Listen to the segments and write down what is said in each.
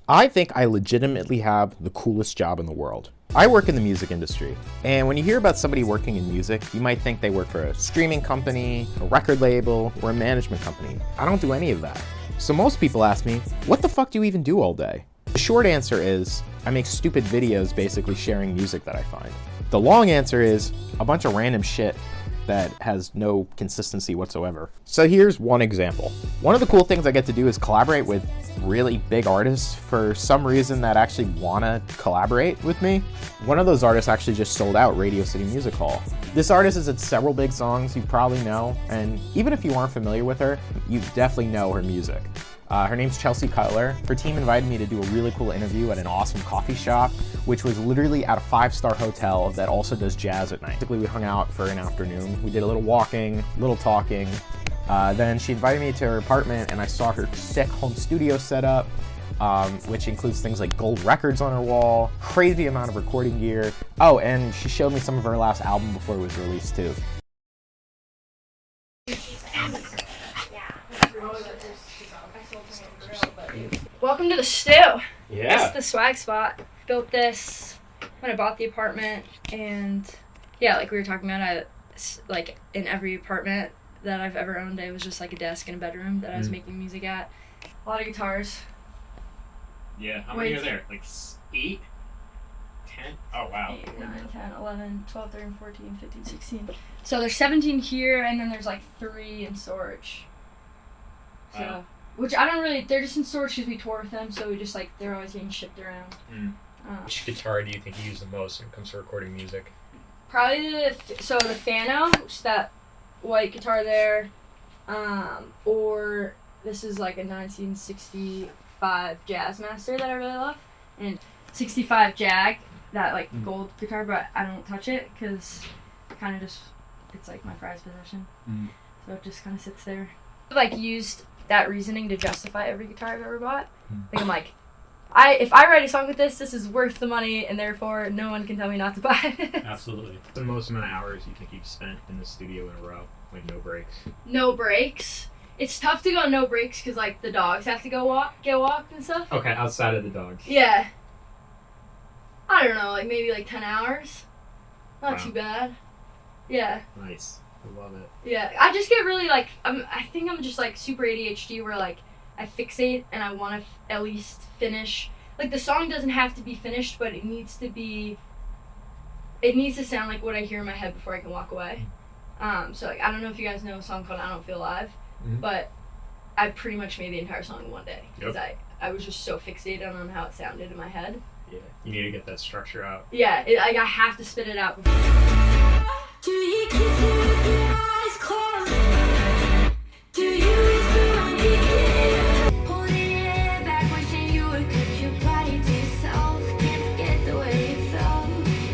I think I legitimately have the coolest job in the world. I work in the music industry, and when you hear about somebody working in music, you might think they work for a streaming company, a record label, or a management company. I don't do any of that. So most people ask me, what the fuck do you even do all day? The short answer is, I make stupid videos basically sharing music that I find. The long answer is, a bunch of random shit that has no consistency whatsoever. So here's one example. One of the cool things I get to do is collaborate with really big artists for some reason that actually wanna collaborate with me. One of those artists actually just sold out Radio City Music Hall. This artist has had several big songs you probably know, and even if you aren't familiar with her, you definitely know her music. Her name's Chelsea Cutler. Her team invited me to do a really cool interview at an awesome coffee shop, which was literally at a 5-star hotel that also does jazz at night. Basically, we hung out for an afternoon. We did a little walking, a little talking. Then she invited me to her apartment and I saw her sick home studio setup, which includes things like gold records on her wall, crazy amount of recording gear. Oh, and she showed me some of her last album before it was released too. Welcome to the stew. Yeah. This is the swag spot. Built this when I bought the apartment, and yeah, like we were talking about, like in every apartment that I've ever owned, it was just like a desk and a bedroom that I was making music at. A lot of guitars. Yeah, how many are there? Like 8? 10? Oh, wow. 8, 9, 10, 11, 12, 13, 14, 15, 16. So there's 17 here, and then there's like 3 in storage. So. Wow. Which I don't really, they're just in storage because we tour with them, so we just like, they're always getting shipped around. Which guitar do you think you use the most when it comes to recording music? Probably the Fano, which is that white guitar there, or this is like a 1965 Jazzmaster that I really love, and 65 Jag, that like gold guitar, but I don't touch it because kind of just, it's like my prized possession, so it just kind of sits there. I've like used that reasoning to justify every guitar I've ever bought. Like I'm like, if I write a song with this is worth the money, and therefore no one can tell me not to buy it. Absolutely. The most amount of hours you think you've spent in the studio in a row, like no breaks? No breaks. It's tough to go no breaks because like the dogs have to get walked and stuff. Okay, outside of the dogs. Yeah. I don't know, like maybe like 10 hours. Not too bad. Yeah. Nice. I love it. Yeah, I just get really like, I think I'm just like super ADHD where like I fixate and I want to at least finish. Like the song doesn't have to be finished, but it needs to sound like what I hear in my head before I can walk away. So like I don't know if you guys know a song called I Don't Feel Alive, but I pretty much made the entire song in one day because I was just so fixated on how it sounded in my head. Yeah, you need to get that structure out. Yeah, like I have to spit it out. Do you kiss me with your eyes closed? Do you whisper on the ear? Holding it back, wishing you would cut your body to yourself. Can't forget the way you felt.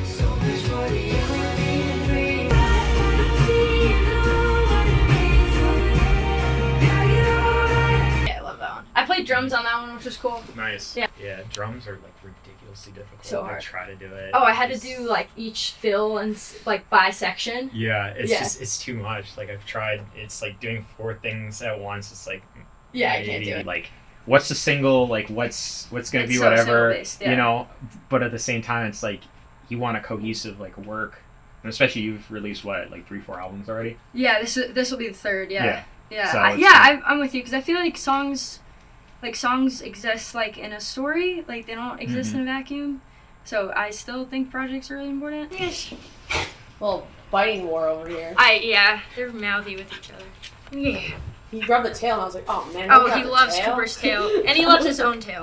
So much for the you and being free. I see the what it means for me. Now you're alright. Yeah, I love that one. I played drums on that one, which was cool. Nice. Yeah. Yeah, drums are like ridiculously difficult. So hard. I try to do it. Oh, I had to do like each fill and like by section. Yeah, it's too much. Like I've tried, it's like doing 4 things at once. It's like, Yeah, I can't do it. Like, what's the single? Like, what's gonna be so whatever, single-based, yeah. you know? But at the same time, it's like you want a cohesive like work, and especially you've released what, like 3-4 albums already. Yeah, this will be the 3rd. Yeah. So I'm with you because I feel like songs exist like in a story, like they don't exist in a vacuum. So I still think projects are really important. Well, biting war over here. They're mouthy with each other. Yeah. He rubbed the tail and I was like, oh man. Oh, he loves Cooper's tail, and he loves his own tail.